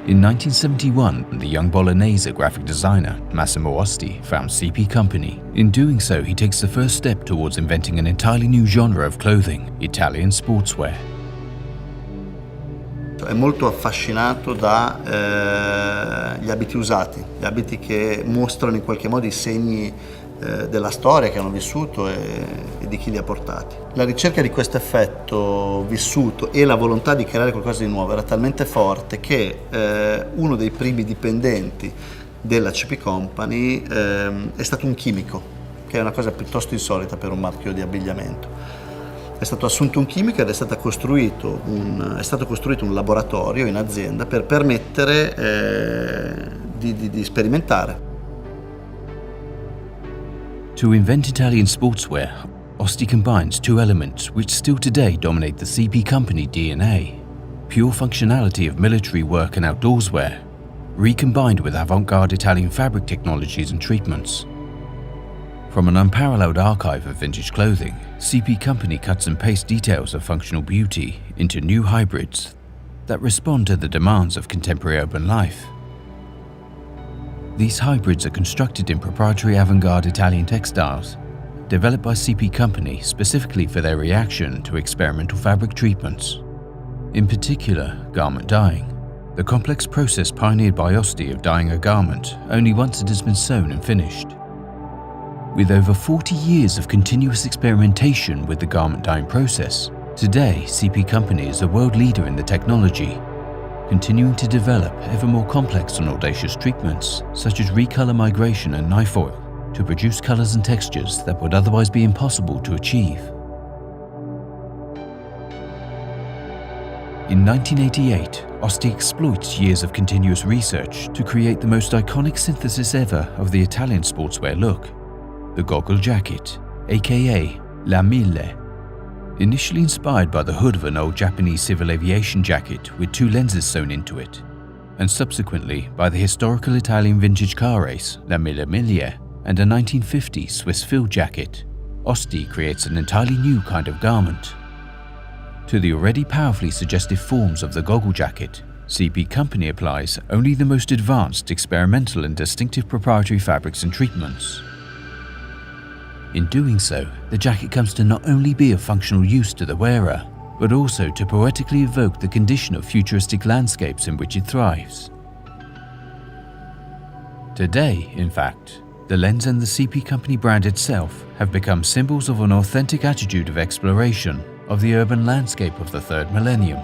In 1971, the young Bolognese graphic designer Massimo Osti found CP Company. In doing so, he takes the first step towards inventing an entirely new genre of clothing, Italian sportswear. È molto affascinato dagli abiti usati, gli abiti che mostrano in qualche modo i segni della storia che hanno vissuto e di chi li ha portati. La ricerca di questo effetto vissuto e la volontà di creare qualcosa di nuovo era talmente forte che uno dei primi dipendenti della CP Company è stato un chimico, che è una cosa piuttosto insolita per un marchio di abbigliamento. È stato assunto un chimico ed è stato costruito un laboratorio in azienda per permettere di sperimentare. To invent Italian sportswear, Osti combines two elements which still today dominate the CP Company DNA: pure functionality of military work and outdoors wear, recombined with avant-garde Italian fabric technologies and treatments. From an unparalleled archive of vintage clothing, CP Company cuts and pastes details of functional beauty into new hybrids that respond to the demands of contemporary urban life. These hybrids are constructed in proprietary avant-garde Italian textiles, developed by CP Company specifically for their reaction to experimental fabric treatments. In particular, garment dyeing, the complex process pioneered by Osti of dyeing a garment only once it has been sewn and finished. With over 40 years of continuous experimentation with the garment dyeing process, today CP Company is a world leader in the technology, continuing to develop ever more complex and audacious treatments such as recolor migration and knife oil to produce colors and textures that would otherwise be impossible to achieve. In 1988, Osti exploits years of continuous research to create the most iconic synthesis ever of the Italian sportswear look, the goggle jacket, aka La Mille. Initially inspired by the hood of an old Japanese civil aviation jacket with two lenses sewn into it, and subsequently by the historical Italian vintage car race La Mille Miglia and a 1950s Swiss field jacket, Osti creates an entirely new kind of garment. To the already powerfully suggestive forms of the goggle jacket, CP Company applies only the most advanced, experimental and distinctive proprietary fabrics and treatments. In doing so, the jacket comes to not only be of functional use to the wearer, but also to poetically evoke the condition of futuristic landscapes in which it thrives. Today, in fact, the lens and the CP Company brand itself have become symbols of an authentic attitude of exploration of the urban landscape of the third millennium.